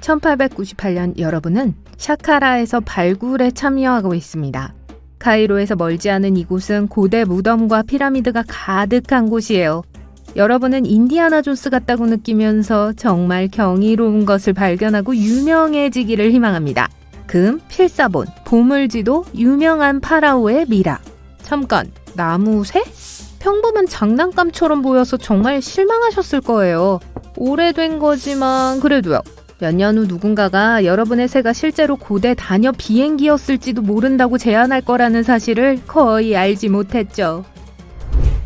1898년 여러분은 샤카라에서 발굴에 참여하고 있습니다. 카이로에서 멀지 않은 이곳은 고대 무덤과 피라미드가 가득한 곳이에요. 여러분은 인디아나 존스 같다고 느끼면서 정말 경이로운 것을 발견하고 유명해지기를 희망합니다. 금, 필사본, 보물지도, 유명한 파라오의 미라. 잠깐, 나무새? 평범한 장난감처럼 보여서 정말 실망하셨을 거예요. 오래된 거지만 그래도요. 몇 년 후 누군가가 여러분의 새가 실제로 고대 다녀 비행기였을지도 모른다고 제안할 거라는 사실을 거의 알지 못했죠.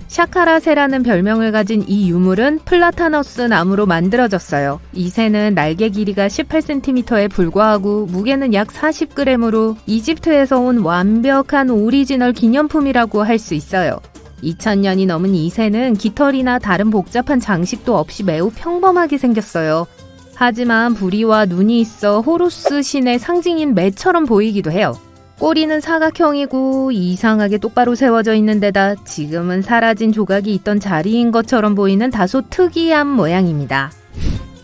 샤카라 새라는 별명을 가진 이 유물은 플라타너스 나무로 만들어졌어요. 이 새는 날개 길이가 18cm에 불과하고 무게는 약 40g으로 이집트에서 온 완벽한 오리지널 기념품이라고 할 수 있어요. 2000년이 넘은 이 새는 깃털이나 다른 복잡한 장식도 없이 매우 평범하게 생겼어요. 하지만 부리와 눈이 있어 호루스 신의 상징인 매처럼 보이기도 해요. 꼬리는 사각형이고 이상하게 똑바로 세워져 있는 데다 지금은 사라진 조각이 있던 자리인 것처럼 보이는 다소 특이한 모양입니다.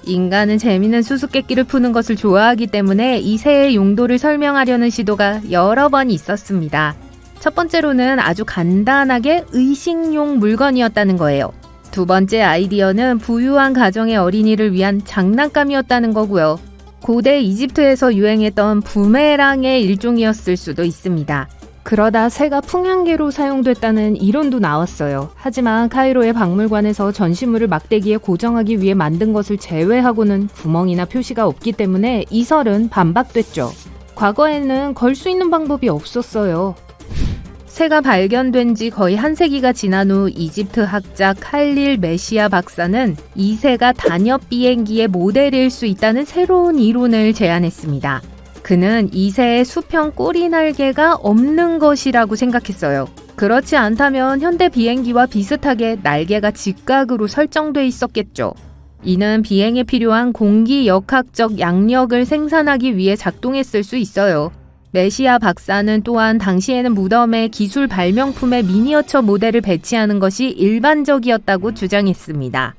인간은 재미있는 수수께끼를 푸는 것을 좋아하기 때문에 이 새의 용도를 설명하려는 시도가 여러 번 있었습니다. 첫 번째로는 아주 간단하게 의식용 물건이었다는 거예요. 두 번째 아이디어는 부유한 가정의 어린이를 위한 장난감이었다는 거고요. 고대 이집트에서 유행했던 부메랑의 일종이었을 수도 있습니다. 그러다 새가 풍향계로 사용됐다는 이론도 나왔어요. 하지만 카이로의 박물관에서 전시물을 막대기에 고정하기 위해 만든 것을 제외하고는 구멍이나 표시가 없기 때문에 이 설은 반박됐죠. 과거에는 걸 수 있는 방법이 없었어요. 새가 발견된 지 거의 한 세기가 지난 후 이집트 학자 칼릴 메시아 박사는 이 새가 단엽 비행기의 모델일 수 있다는 새로운 이론을 제안했습니다. 그는 이 새의 수평 꼬리 날개가 없는 것이라고 생각했어요. 그렇지 않다면 현대 비행기와 비슷하게 날개가 직각으로 설정돼 있었겠죠. 이는 비행에 필요한 공기 역학적 양력을 생산하기 위해 작동했을 수 있어요. 메시아 박사는 또한 당시에는 무덤에 기술 발명품의 미니어처 모델을 배치하는 것이 일반적이었다고 주장했습니다.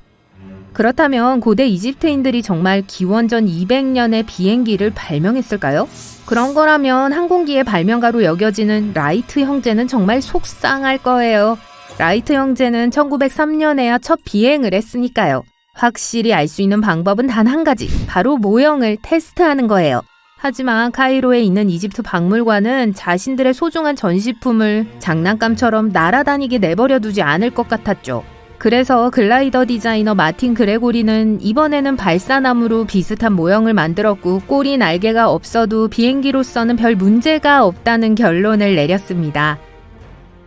그렇다면 고대 이집트인들이 정말 기원전 200년의 비행기를 발명했을까요? 그런 거라면 항공기의 발명가로 여겨지는 라이트 형제는 정말 속상할 거예요. 라이트 형제는 1903년에야 첫 비행을 했으니까요. 확실히 알 수 있는 방법은 단 한 가지, 바로 모형을 테스트하는 거예요. 하지만 카이로에 있는 이집트 박물관은 자신들의 소중한 전시품을 장난감처럼 날아다니게 내버려 두지 않을 것 같았죠. 그래서 글라이더 디자이너 마틴 그레고리는 이번에는 발사나무로 비슷한 모형을 만들었고 꼬리 날개가 없어도 비행기로서는 별 문제가 없다는 결론을 내렸습니다.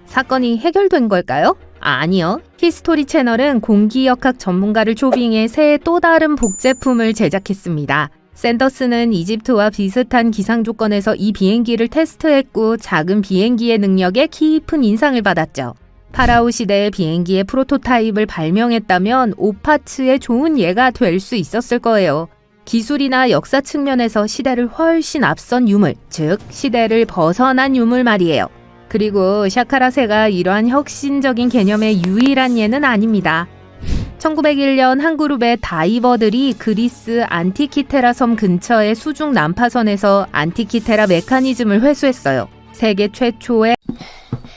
사건이 해결된 걸까요? 아니요. 히스토리 채널은 공기역학 전문가를 초빙해 새의 또 다른 복제품을 제작했습니다. 샌더스는 이집트와 비슷한 기상 조건에서 이 비행기를 테스트했고 작은 비행기의 능력에 깊은 인상을 받았죠. 파라오 시대의 비행기의 프로토타입을 발명했다면 오파츠의 좋은 예가 될 수 있었을 거예요. 기술이나 역사 측면에서 시대를 훨씬 앞선 유물, 즉 시대를 벗어난 유물 말이에요. 그리고 샤카라 새가 이러한 혁신적인 개념의 유일한 예는 아닙니다. 1901년 한 그룹의 다이버들이 그리스 안티키테라 섬 근처의 수중 난파선에서 안티키테라 메커니즘을 회수했어요. 세계 최초의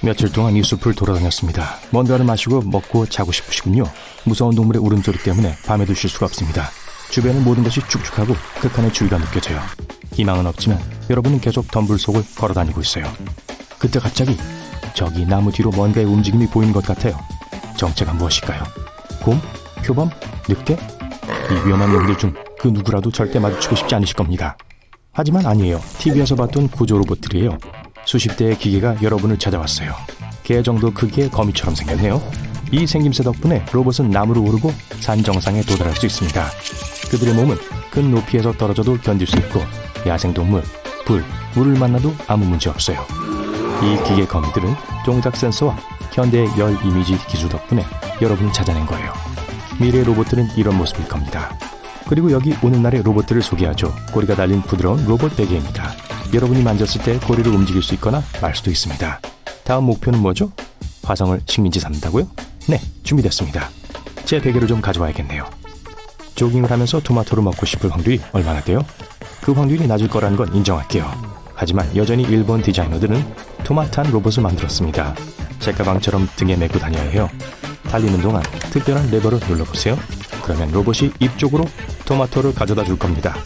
며칠 동안 이 숲을 돌아다녔습니다. 뭔가를 마시고 먹고 자고 싶으시군요. 무서운 동물의 울음소리 때문에 밤에도 쉴 수가 없습니다. 주변의 모든 것이 축축하고 극한의 주의가 느껴져요. 희망은 없지만 여러분은 계속 덤불 속을 걸어다니고 있어요. 그때 갑자기 저기 나무 뒤로 뭔가의 움직임이 보이는 것 같아요. 정체가 무엇일까요? 곰? 표범? 늑대? 이 위험한 놈들 중 그 누구라도 절대 마주치고 싶지 않으실 겁니다. 하지만 아니에요. TV에서 봤던 구조 로봇들이에요. 수십 대의 기계가 여러분을 찾아왔어요. 개 정도 크기의 거미처럼 생겼네요. 이 생김새 덕분에 로봇은 나무로 오르고 산 정상에 도달할 수 있습니다. 그들의 몸은 큰 높이에서 떨어져도 견딜 수 있고 야생동물, 불, 물을 만나도 아무 문제 없어요. 이 기계 거미들은 동작 센서와 현대의 열 이미지 기술 덕분에 여러분을 찾아낸 거예요. 미래의 로봇들은 이런 모습일 겁니다. 그리고 여기 오늘날의 로봇들을 소개하죠. 꼬리가 달린 부드러운 로봇 베개입니다. 여러분이 만졌을 때 꼬리를 움직일 수 있거나 말 수도 있습니다. 다음 목표는 뭐죠? 화성을 식민지 삼는다고요? 네, 준비됐습니다. 제 베개를 좀 가져와야겠네요. 조깅을 하면서 토마토를 먹고 싶을 확률이 얼마나 돼요? 그 확률이 낮을 거라는 건 인정할게요. 하지만 여전히 일본 디자이너들은 토마토한 로봇을 만들었습니다. 책가방처럼 등에 메고 다녀야 해요. 달리는 동안 특별한 레버를 눌러보세요. 그러면 로봇이 입 쪽으로 토마토를 가져다 줄 겁니다.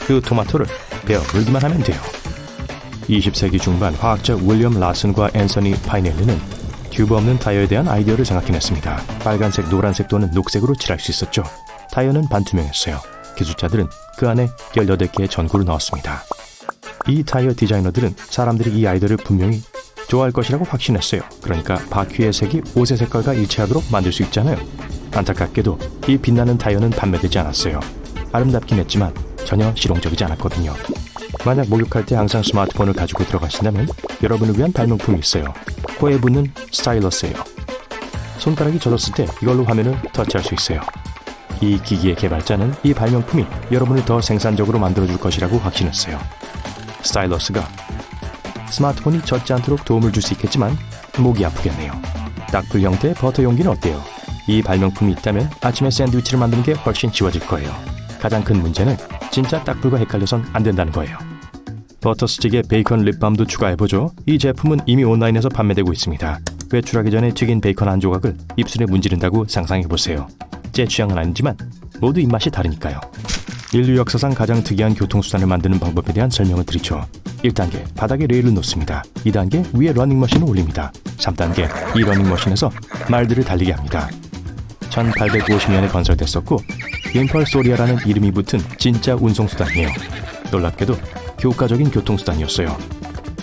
그 토마토를 베어 물기만 하면 돼요. 20세기 중반 화학자 윌리엄 라슨과 앤서니 파이넬리는 튜브 없는 타이어에 대한 아이디어를 생각해냈습니다. 빨간색, 노란색 또는 녹색으로 칠할 수 있었죠. 타이어는 반투명했어요. 기술자들은 그 안에 18개의 전구를 넣었습니다. 이 타이어 디자이너들은 사람들이 이 아이디어를 분명히 좋아할 것이라고 확신했어요. 그러니까 바퀴의 색이 옷의 색깔과 일치하도록 만들 수 있잖아요. 안타깝게도 이 빛나는 타이어는 판매되지 않았어요. 아름답긴 했지만 전혀 실용적이지 않았거든요. 만약 목욕할 때 항상 스마트폰을 가지고 들어가신다면 여러분을 위한 발명품이 있어요. 코에 붙는 스타일러스예요. 손가락이 젖었을 때 이걸로 화면을 터치할 수 있어요. 이 기기의 개발자는 이 발명품이 여러분을 더 생산적으로 만들어줄 것이라고 확신했어요. 스타일러스가 스마트폰이 젖지 않도록 도움을 줄 수 있겠지만 목이 아프겠네요. 딱풀 형태의 버터 용기는 어때요? 이 발명품이 있다면 아침에 샌드위치를 만드는 게 훨씬 쉬워질 거예요. 가장 큰 문제는 진짜 딱풀과 헷갈려선 안 된다는 거예요. 버터 스틱에 베이컨 립밤도 추가해보죠. 이 제품은 이미 온라인에서 판매되고 있습니다. 외출하기 전에 튀긴 베이컨 한 조각을 입술에 문지른다고 상상해보세요. 제 취향은 아니지만 모두 입맛이 다르니까요. 인류 역사상 가장 특이한 교통수단을 만드는 방법에 대한 설명을 드리죠. 1단계, 바닥에 레일을 놓습니다. 2단계, 위에 러닝머신을 올립니다. 3단계, 이 러닝머신에서 말들을 달리게 합니다. 1850년에 건설됐었고 임펄소리아라는 이름이 붙은 진짜 운송수단이에요. 놀랍게도 교과적인 교통수단이었어요.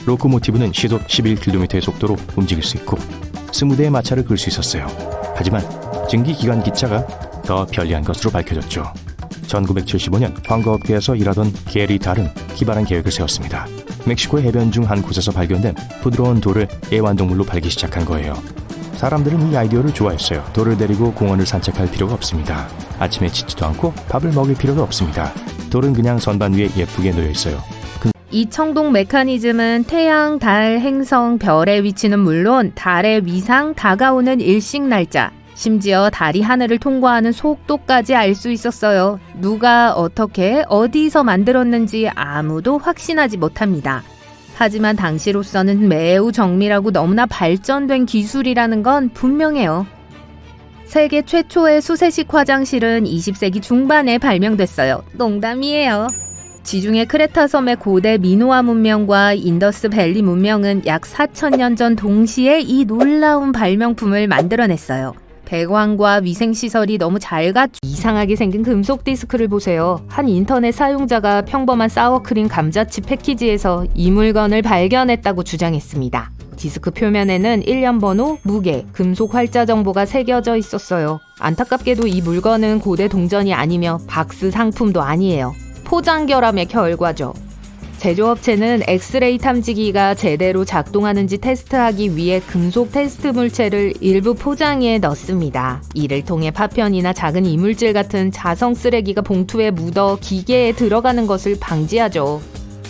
로코모티브는 시속 11km의 속도로 움직일 수 있고 20대의 마차를 끌 수 있었어요. 하지만 증기기관 기차가 더 편리한 것으로 밝혀졌죠. 1975년 광거업계에서 일하던 게리 달은 기발한 계획을 세웠습니다. 멕시코 해변 중 한 곳에서 발견된 부드러운 돌을 애완동물로 팔기 시작한 거예요. 사람들은 이 아이디어를 좋아했어요. 돌을 데리고 공원을 산책할 필요가 없습니다. 아침에 짖지도 않고 밥을 먹일 필요도 없습니다. 돌은 그냥 선반 위에 예쁘게 놓여 있어요. 이 청동 메커니즘은 태양, 달, 행성, 별의 위치는 물론 달의 위상, 다가오는 일식 날짜, 심지어 달이 하늘을 통과하는 속도까지 알 수 있었어요. 누가 어떻게 어디서 만들었는지 아무도 확신하지 못합니다. 하지만 당시로서는 매우 정밀하고 너무나 발전된 기술이라는 건 분명해요. 세계 최초의 수세식 화장실은 20세기 중반에 발명됐어요. 농담이에요. 지중해 크레타 섬의 고대 미노아 문명과 인더스 밸리 문명은 약 4,000년 전 동시에 이 놀라운 발명품을 만들어냈어요. 배관과 위생시설이 너무 잘 갖춘 이상하게 생긴 금속 디스크를 보세요. 한 인터넷 사용자가 평범한 사워크림 감자칩 패키지에서 이 물건을 발견했다고 주장했습니다. 디스크 표면에는 일련 번호, 무게, 금속 활자 정보가 새겨져 있었어요. 안타깝게도 이 물건은 고대 동전이 아니며 박스 상품도 아니에요. 포장 결함의 결과죠. 제조업체는 엑스레이 탐지기가 제대로 작동하는지 테스트하기 위해 금속 테스트 물체를 일부 포장에 넣습니다. 이를 통해 파편이나 작은 이물질 같은 자성 쓰레기가 봉투에 묻어 기계에 들어가는 것을 방지하죠.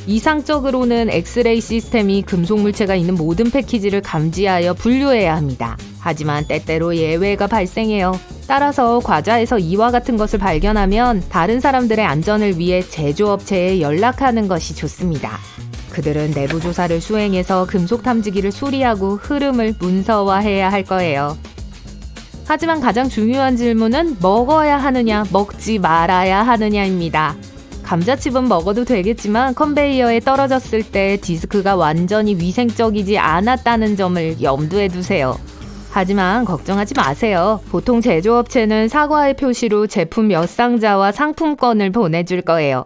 이상적으로는 엑스레이 시스템이 금속 물체가 있는 모든 패키지를 감지하여 분류해야 합니다. 하지만 때때로 예외가 발생해요. 따라서 과자에서 이와 같은 것을 발견하면 다른 사람들의 안전을 위해 제조업체에 연락하는 것이 좋습니다. 그들은 내부 조사를 수행해서 금속 탐지기를 수리하고 흐름을 문서화해야 할 거예요. 하지만 가장 중요한 질문은 먹어야 하느냐, 먹지 말아야 하느냐입니다. 감자칩은 먹어도 되겠지만 컨베이어에 떨어졌을 때 디스크가 완전히 위생적이지 않았다는 점을 염두에 두세요. 하지만 걱정하지 마세요. 보통 제조업체는 사과의 표시로 제품 몇 상자와 상품권을 보내줄 거예요.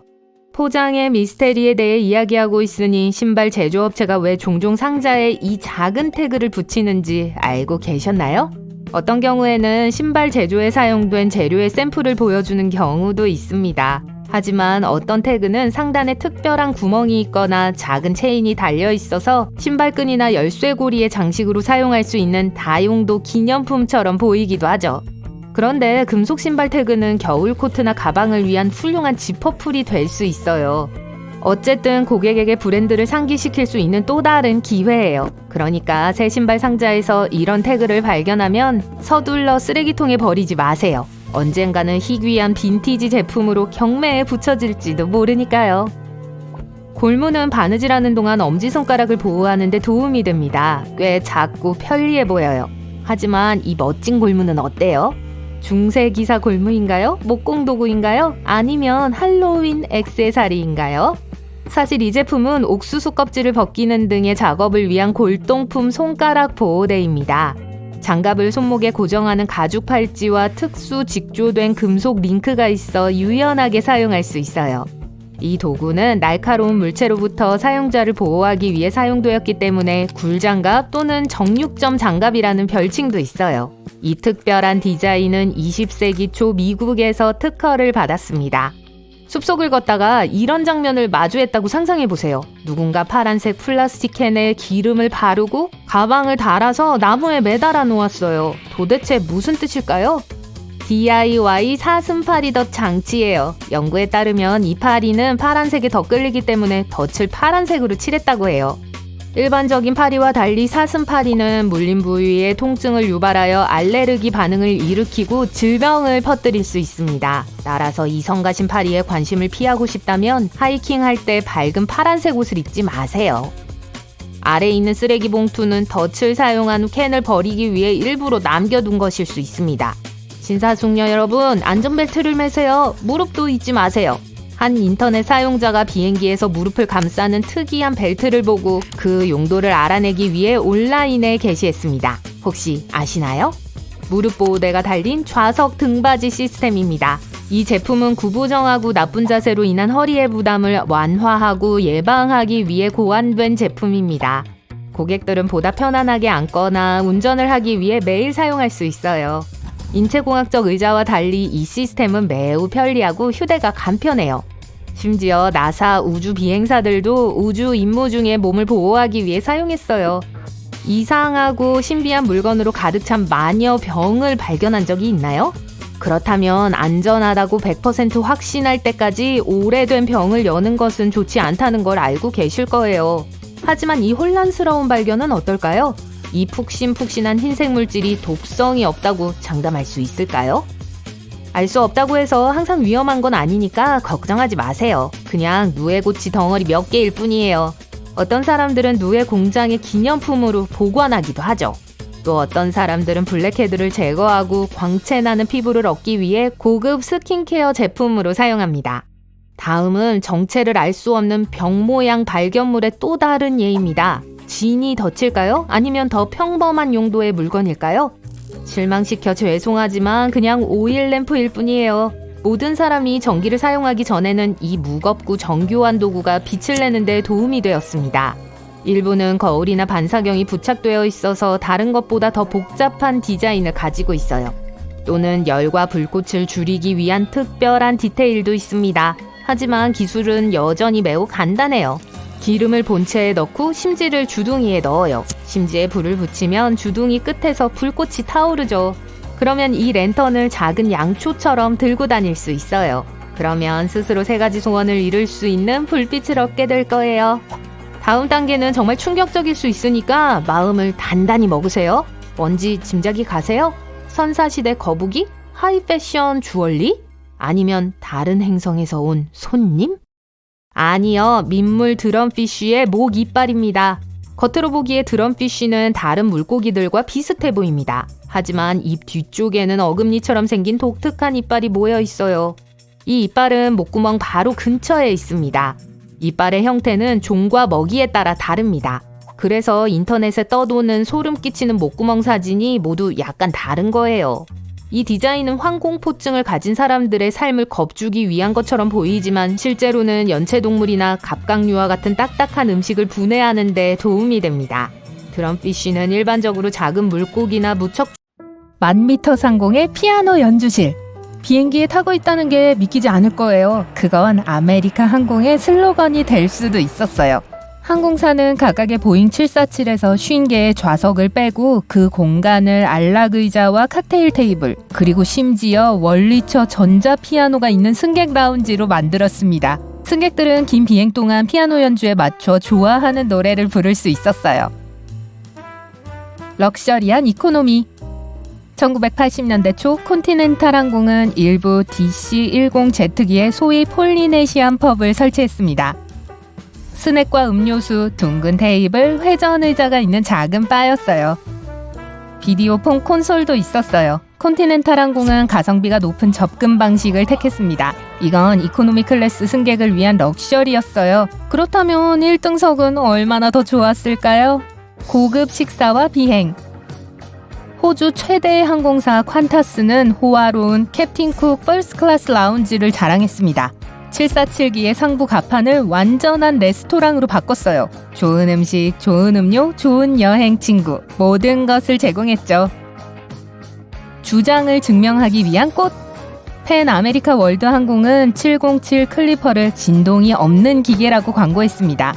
포장의 미스테리에 대해 이야기하고 있으니 신발 제조업체가 왜 종종 상자에 이 작은 태그를 붙이는지 알고 계셨나요? 어떤 경우에는 신발 제조에 사용된 재료의 샘플을 보여주는 경우도 있습니다. 하지만 어떤 태그는 상단에 특별한 구멍이 있거나 작은 체인이 달려 있어서 신발끈이나 열쇠고리의 장식으로 사용할 수 있는 다용도 기념품처럼 보이기도 하죠. 그런데 금속 신발 태그는 겨울 코트나 가방을 위한 훌륭한 지퍼풀이 될 수 있어요. 어쨌든 고객에게 브랜드를 상기시킬 수 있는 또 다른 기회예요. 그러니까 새 신발 상자에서 이런 태그를 발견하면 서둘러 쓰레기통에 버리지 마세요. 언젠가는 희귀한 빈티지 제품으로 경매에 붙여질지도 모르니까요. 골무는 바느질하는 동안 엄지손가락을 보호하는 데 도움이 됩니다. 꽤 작고 편리해 보여요. 하지만 이 멋진 골무는 어때요? 중세기사 골무인가요? 목공도구인가요? 아니면 할로윈 액세서리인가요? 사실 이 제품은 옥수수 껍질을 벗기는 등의 작업을 위한 골동품 손가락 보호대입니다. 장갑을 손목에 고정하는 가죽 팔찌와 특수 직조된 금속 링크가 있어 유연하게 사용할 수 있어요. 이 도구는 날카로운 물체로부터 사용자를 보호하기 위해 사용되었기 때문에 굴장갑 또는 정육점 장갑이라는 별칭도 있어요. 이 특별한 디자인은 20세기 초 미국에서 특허를 받았습니다. 숲속을 걷다가 이런 장면을 마주했다고 상상해보세요. 누군가 파란색 플라스틱 캔에 기름을 바르고 가방을 달아서 나무에 매달아 놓았어요. 도대체 무슨 뜻일까요? DIY 사슴파리덧 장치예요. 연구에 따르면 이 파리는 파란색에 더 끌리기 때문에 덧을 파란색으로 칠했다고 해요. 일반적인 파리와 달리 사슴파리는 물린 부위에 통증을 유발하여 알레르기 반응을 일으키고 질병을 퍼뜨릴 수 있습니다. 따라서 이 성가신 파리에 관심을 피하고 싶다면 하이킹할 때 밝은 파란색 옷을 입지 마세요. 아래에 있는 쓰레기 봉투는 덧을 사용한 후 캔을 버리기 위해 일부러 남겨둔 것일 수 있습니다. 신사숙녀 여러분, 안전벨트를 매세요. 무릎도 잊지 마세요. 한 인터넷 사용자가 비행기에서 무릎을 감싸는 특이한 벨트를 보고 그 용도를 알아내기 위해 온라인에 게시했습니다. 혹시 아시나요? 무릎 보호대가 달린 좌석 등받이 시스템입니다. 이 제품은 구부정하고 나쁜 자세로 인한 허리의 부담을 완화하고 예방하기 위해 고안된 제품입니다. 고객들은 보다 편안하게 앉거나 운전을 하기 위해 매일 사용할 수 있어요. 인체공학적 의자와 달리 이 시스템은 매우 편리하고 휴대가 간편해요. 심지어 나사 우주 비행사들도 우주 임무 중에 몸을 보호하기 위해 사용했어요. 이상하고 신비한 물건으로 가득 찬 마녀 병을 발견한 적이 있나요? 그렇다면 안전하다고 100% 확신할 때까지 오래된 병을 여는 것은 좋지 않다는 걸 알고 계실 거예요. 하지만 이 혼란스러운 발견은 어떨까요? 이 푹신푹신한 흰색 물질이 독성이 없다고 장담할 수 있을까요? 알 수 없다고 해서 항상 위험한 건 아니니까 걱정하지 마세요. 그냥 누에고치 덩어리 몇 개일 뿐이에요. 어떤 사람들은 누에 공장의 기념품으로 보관하기도 하죠. 또 어떤 사람들은 블랙헤드를 제거하고 광채나는 피부를 얻기 위해 고급 스킨케어 제품으로 사용합니다. 다음은 정체를 알 수 없는 병 모양 발견물의 또 다른 예입니다. 진이 덫일까요? 아니면 더 평범한 용도의 물건일까요? 실망시켜 죄송하지만 그냥 오일 램프일 뿐이에요. 모든 사람이 전기를 사용하기 전에는 이 무겁고 정교한 도구가 빛을 내는 데 도움이 되었습니다. 일부는 거울이나 반사경이 부착되어 있어서 다른 것보다 더 복잡한 디자인을 가지고 있어요. 또는 열과 불꽃을 줄이기 위한 특별한 디테일도 있습니다. 하지만 기술은 여전히 매우 간단해요. 기름을 본체에 넣고 심지를 주둥이에 넣어요. 심지에 불을 붙이면 주둥이 끝에서 불꽃이 타오르죠. 그러면 이 랜턴을 작은 양초처럼 들고 다닐 수 있어요. 그러면 스스로 3가지 소원을 이룰 수 있는 불빛을 얻게 될 거예요. 다음 단계는 정말 충격적일 수 있으니까 마음을 단단히 먹으세요. 뭔지 짐작이 가세요? 선사시대 거북이? 하이패션 주얼리? 아니면 다른 행성에서 온 손님? 아니요, 민물 드럼피쉬의 목 이빨입니다. 겉으로 보기에 드럼피쉬는 다른 물고기들과 비슷해 보입니다. 하지만 입 뒤쪽에는 어금니처럼 생긴 독특한 이빨이 모여 있어요. 이 이빨은 목구멍 바로 근처에 있습니다. 이빨의 형태는 종과 먹이에 따라 다릅니다. 그래서 인터넷에 떠도는 소름 끼치는 목구멍 사진이 모두 약간 다른 거예요. 이 디자인은 황공포증을 가진 사람들의 삶을 겁주기 위한 것처럼 보이지만 실제로는 연체동물이나 갑각류와 같은 딱딱한 음식을 분해하는 데 도움이 됩니다. 드럼피쉬는 일반적으로 작은 물고기나 무척 10,000m 상공의 피아노 연주실. 비행기에 타고 있다는 게 믿기지 않을 거예요. 그건 아메리카 항공의 슬로건이 될 수도 있었어요. 항공사는 각각의 보잉 747에서 50개의 좌석을 빼고 그 공간을 안락의자와 칵테일 테이블, 그리고 심지어 원리처 전자피아노가 있는 승객 라운지로 만들었습니다. 승객들은 긴 비행 동안 피아노 연주에 맞춰 좋아하는 노래를 부를 수 있었어요. 럭셔리한 이코노미. 1980년대 초 콘티넨탈 항공은 일부 DC-10 제트기에 소위 폴리네시안 펍을 설치했습니다. 스낵과 음료수, 둥근 테이블, 회전 의자가 있는 작은 바였어요. 비디오폰 콘솔도 있었어요. 컨티넨탈 항공은 가성비가 높은 접근 방식을 택했습니다. 이건 이코노미 클래스 승객을 위한 럭셔리였어요. 그렇다면 1등석은 얼마나 더 좋았을까요? 고급 식사와 비행. 호주 최대의 항공사 퀀타스는 호화로운 캡틴 쿡 퍼스트 클래스 라운지를 자랑했습니다. 747기의 상부 갑판을 완전한 레스토랑으로 바꿨어요. 좋은 음식, 좋은 음료, 좋은 여행 친구, 모든 것을 제공했죠. 주장을 증명하기 위한 꽃. 팬 아메리카 월드 항공은 707 클리퍼를 진동이 없는 기계라고 광고했습니다.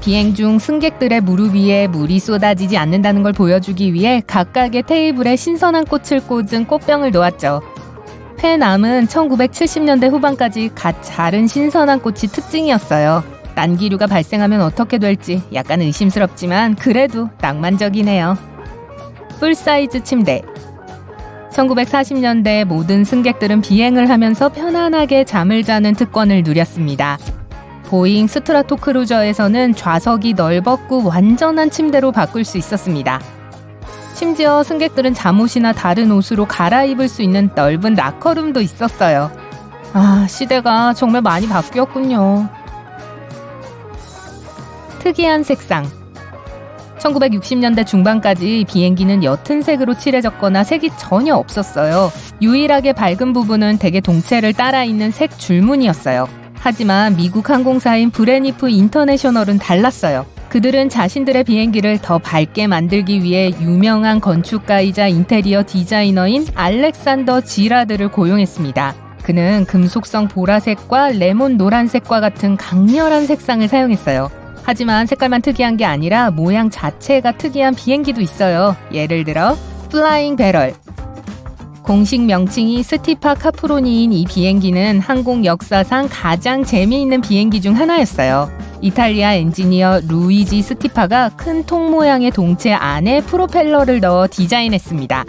비행 중 승객들의 무릎 위에 물이 쏟아지지 않는다는 걸 보여주기 위해 각각의 테이블에 신선한 꽃을 꽂은 꽃병을 놓았죠. 팬암은 1970년대 후반까지 갓 자른 신선한 꽃이 특징이었어요. 난기류가 발생하면 어떻게 될지 약간 의심스럽지만 그래도 낭만적이네요. 풀사이즈 침대. 1940년대 모든 승객들은 비행을 하면서 편안하게 잠을 자는 특권을 누렸습니다. 보잉 스트라토 크루저에서는 좌석이 넓었고 완전한 침대로 바꿀 수 있었습니다. 심지어 승객들은 잠옷이나 다른 옷으로 갈아입을 수 있는 넓은 라커룸도 있었어요. 아, 시대가 정말 많이 바뀌었군요. 특이한 색상. 1960년대 중반까지 비행기는 옅은 색으로 칠해졌거나 색이 전혀 없었어요. 유일하게 밝은 부분은 대개 동체를 따라 있는 색 줄무늬였어요. 하지만 미국 항공사인 브레니프 인터내셔널은 달랐어요. 그들은 자신들의 비행기를 더 밝게 만들기 위해 유명한 건축가이자 인테리어 디자이너인 알렉산더 지라드를 고용했습니다. 그는 금속성 보라색과 레몬 노란색과 같은 강렬한 색상을 사용했어요. 하지만 색깔만 특이한 게 아니라 모양 자체가 특이한 비행기도 있어요. 예를 들어 플라잉 배럴. 공식 명칭이 스티파 카프로니인 이 비행기는 항공 역사상 가장 재미있는 비행기 중 하나였어요. 이탈리아 엔지니어 루이지 스티파가 큰 통 모양의 동체 안에 프로펠러를 넣어 디자인했습니다.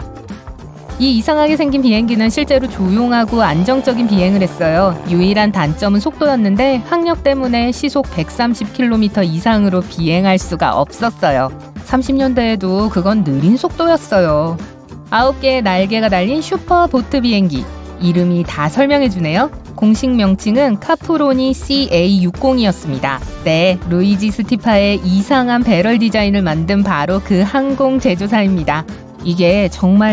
이 이상하게 생긴 비행기는 실제로 조용하고 안정적인 비행을 했어요. 유일한 단점은 속도였는데 항력 때문에 시속 130km 이상으로 비행할 수가 없었어요. 30년대에도 그건 느린 속도였어요. 9개의 날개가 달린 슈퍼 보트 비행기. 이름이 다 설명해주네요. 공식 명칭은 카프로니 CA60이었습니다. 네, 루이지 스티파의 이상한 배럴 디자인을 만든 바로 그 항공 제조사입니다. 이게 정말